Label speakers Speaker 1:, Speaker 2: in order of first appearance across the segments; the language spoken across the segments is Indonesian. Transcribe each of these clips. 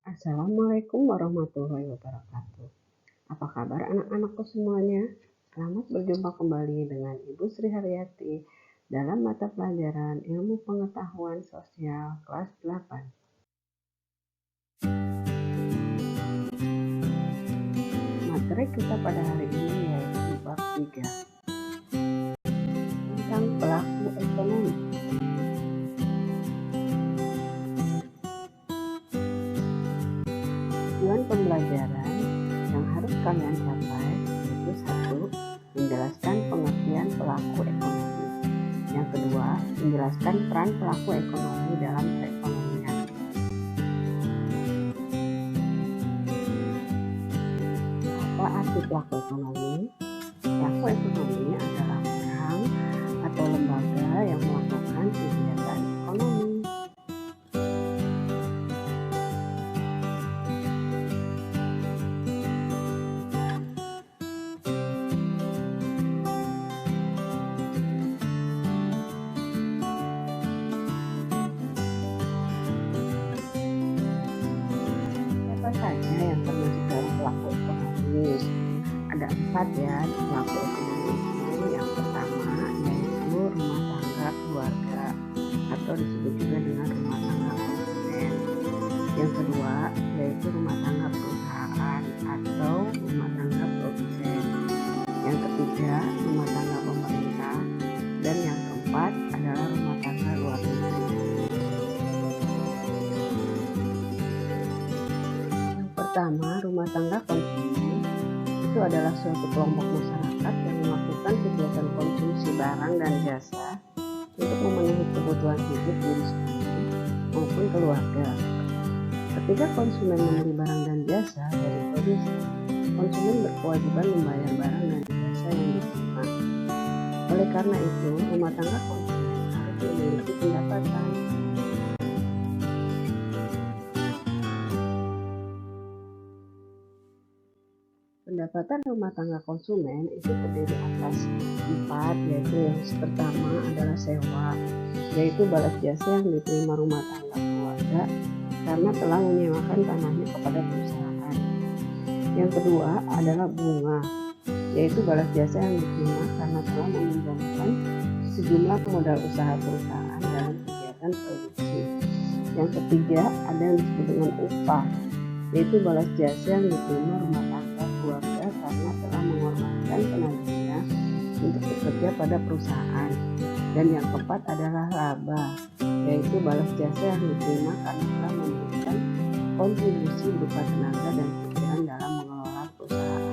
Speaker 1: Assalamualaikum warahmatullahi wabarakatuh. Apa kabar anak-anakku semuanya? Selamat berjumpa kembali dengan Ibu Sri Haryati dalam mata pelajaran Ilmu Pengetahuan Sosial kelas 8. Materi kita pada hari ini yaitu bab 3 tentang pelaku ekonomi. Tujuan pembelajaran yang harus kalian capai yaitu 1. Menjelaskan pengertian pelaku ekonomi. Yang kedua, menjelaskan peran pelaku ekonomi dalam perekonomian. Apa arti pelaku ekonomi? Pelaku ekonomi adalah orang atau lembaga yang melakukan kegiatan ekonomi. Siapa saja yang termasuk dalam pelaku ekonomi? Ada 4 ya pelaku ekonomi itu. Yang pertama yaitu rumah tangga keluarga atau disebut juga dengan rumah tangga konsumen. Yang kedua yaitu rumah tangga perusahaan atau rumah tangga produsen. Yang ketiga rumah tangga pemerintah. Dan yang keempat adalah rumah tangga luar negeri. Yang pertama, rumah tangga konsumen itu adalah suatu kelompok masyarakat yang melakukan kegiatan konsumsi barang dan jasa untuk memenuhi kebutuhan hidup diri sendiri maupun keluarga. Ketika konsumen membeli barang dan jasa dari produsen, konsumen berkewajiban membayar barang dan jasa yang diterima. Oleh karena itu, rumah tangga konsumen harus memiliki pendapatan. Pendapatan rumah tangga konsumen itu terdiri atas 4, yaitu yang pertama adalah sewa, yaitu balas jasa yang diterima rumah tangga keluarga karena telah menyewakan tanahnya kepada perusahaan. Yang kedua adalah bunga, yaitu balas jasa yang diterima karena telah meminjamkan sejumlah modal usaha perusahaan dalam kegiatan produksi. Yang ketiga ada yang disebut dengan upah, yaitu balas jasa yang diterima rumah tangga keluarga karena telah mengorbankan tenaganya untuk bekerja pada perusahaan. Dan yang keempat adalah laba, yaitu balas jasa yang diterima karena telah memberikan kontribusi berupa tenaga dan pikiran dalam mengelola perusahaan.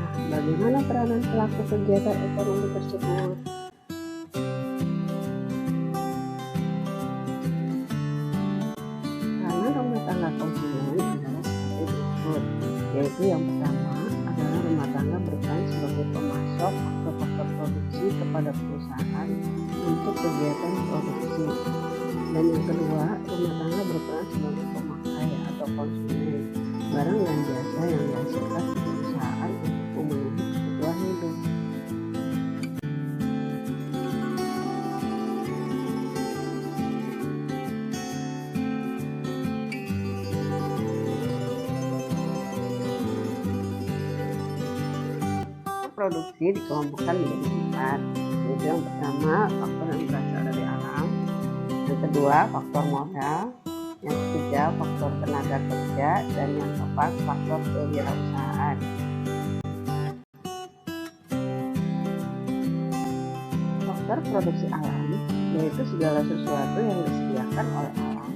Speaker 1: Nah, bagaimana peranan pelaku kegiatan ekonomi tersebut? Rumah tangga konsumen adalah seperti berikut, yaitu yang pertama adalah rumah tangga berperan sebagai pemasok atau faktor produksi kepada perusahaan untuk kegiatan produksi. Dan yang kedua, rumah tangga berperan sebagai pemakai atau konsumen barang dan jasa yang dihasilkan perusahaan untuk memenuhi kebutuhan hidup. Produksi dikelompokkan menjadi 4, yaitu yang pertama faktor yang berasal dari alam, yang kedua faktor modal, yang ketiga faktor tenaga kerja, dan yang keempat faktor kewirausahaan. Faktor produksi alam yaitu segala sesuatu yang disediakan oleh alam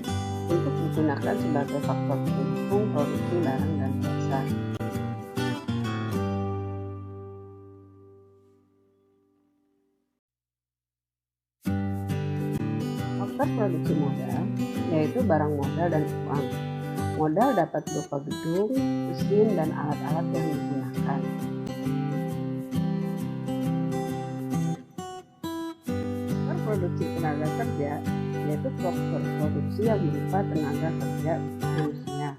Speaker 1: untuk digunakan sebagai faktor pendukung produksi barang dan jasa. Faktor produksi modal yaitu barang modal dan uang. Modal dapat berupa gedung, mesin, dan alat-alat yang digunakan. Faktor produksi tenaga kerja yaitu faktor produksi yang berupa tenaga kerja manusia.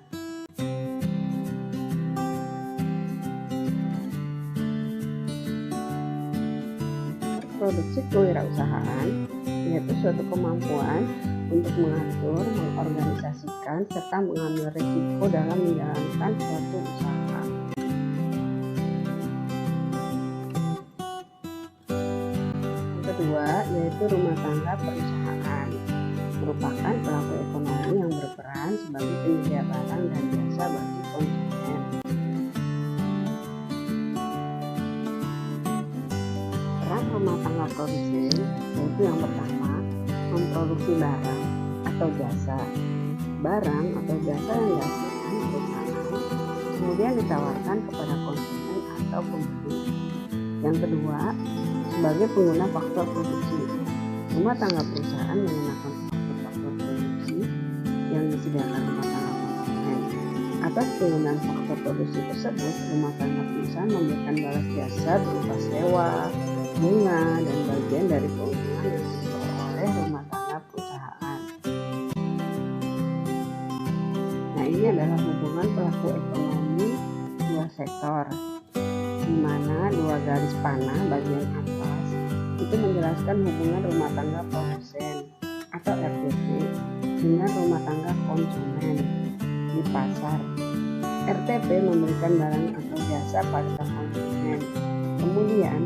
Speaker 1: Produksi kewirausahaan yaitu suatu kemampuan untuk mengatur, mengorganisasikan, serta mengambil risiko dalam menjalankan suatu usaha. Yang kedua, yaitu rumah tangga perusahaan, merupakan pelaku ekonomi yang berperan sebagai penyedia barang dan jasa bagi konsumen. Peran rumah tangga produsen yaitu yang pertama, memproduksi barang atau jasa. Barang atau jasa yang dihasilkan perusahaan kemudian ditawarkan kepada konsumen atau pembeli. Yang kedua, sebagai pengguna faktor produksi. Rumah tangga perusahaan menggunakan faktor produksi yang disediakan rumah tangga konsumen. Atas penggunaan faktor produksi tersebut, rumah tangga perusahaan memberikan balas jasa berupa sewa, bunga, dan bagian dari keuntungan yang diperoleh rumah tangga perusahaan. Nah, ini adalah hubungan pelaku ekonomi dua sektor, di mana dua garis panah bagian atas itu menjelaskan hubungan rumah tangga produsen atau RTP dengan rumah tangga konsumen di pasar. RTP memberikan barang atau jasa pada konsumen. Kemudian,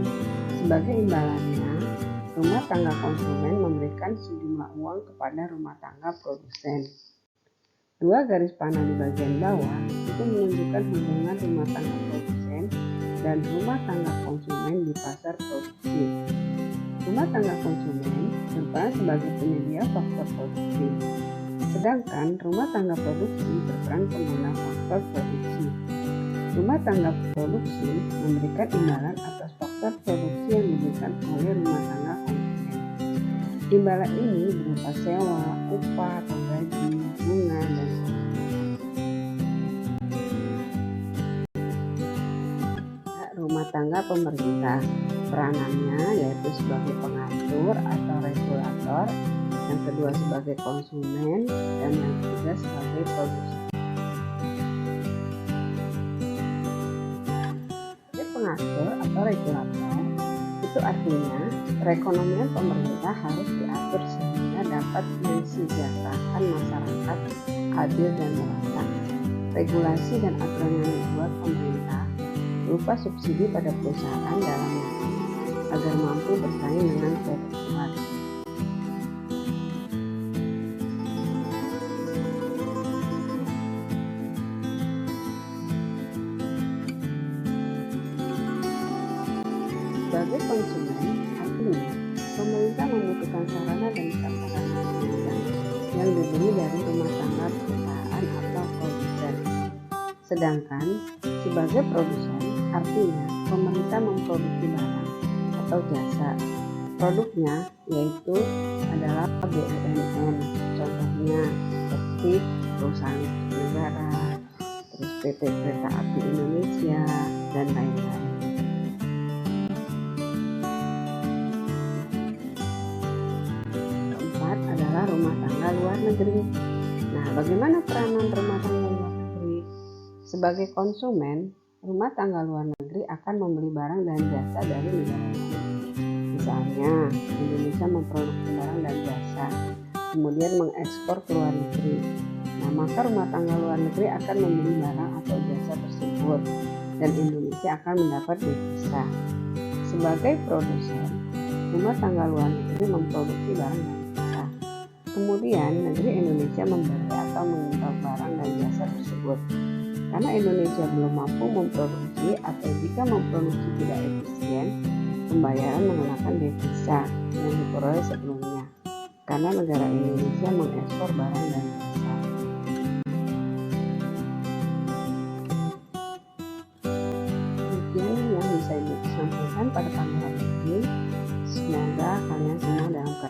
Speaker 1: sebagai imbalannya, rumah tangga konsumen memberikan sejumlah uang kepada rumah tangga produsen. Dua garis panah di bagian bawah itu menunjukkan hubungan rumah tangga produsen dan rumah tangga konsumen di pasar produksi. Rumah tangga konsumen berperan sebagai penyedia faktor produksi, sedangkan rumah tangga produksi berperan pengguna faktor produksi. Rumah tangga produksi memberikan imbalan atas faktor produksi yang diberikan oleh rumah tangga konsumen. Imbalan ini berupa sewa, upah atau gaji, bunga, dan rumah tangga pemerintah. Peranannya yaitu sebagai pengatur atau regulator, yang kedua sebagai konsumen, dan yang ketiga sebagai produsen. Pengatur atau regulator itu artinya perekonomian pemerintah harus diatur sehingga dapat mensejahterakan masyarakat adil dan merata. Regulasi dan aturan yang dibuat pemerintah berupa subsidi pada perusahaan dalam negeri agar mampu bersaing dengan produk luar. Sebagai konsumen, artinya pemerintah membutuhkan sarana dan prasarana yang dibeli dari rumah tangga perusahaan atau produsen. Sedangkan sebagai produsen, artinya pemerintah memproduksi barang atau jasa. Produknya yaitu adalah BUMN, contohnya seperti perusahaan negara, terus PT Kereta Api Indonesia, dan lain-lain. Keempat adalah rumah tangga luar negeri. Nah, bagaimana peranan rumah tangga luar negeri? Sebagai konsumen, rumah tangga luar negeri akan membeli barang dan jasa dari negara lain. Misalnya, Indonesia memproduksi barang dan jasa, kemudian mengekspor ke luar negeri. Nah, maka rumah tangga luar negeri akan membeli barang atau jasa tersebut, dan Indonesia akan mendapat devisa. Sebagai produsen, rumah tangga luar negeri memproduksi barang dan jasa. Kemudian, negeri Indonesia membeli atau mengimpor barang dan jasa tersebut. Karena Indonesia belum mampu memproduksi atau jika memproduksi tidak efisien, pembayaran menggunakan devisa yang diperoleh sebelumnya. Karena negara Indonesia mengekspor barang dan jasa. Demikian yang bisa Ibu sampaikan pada pagi hari ini. Semoga kalian semua dalam keadaan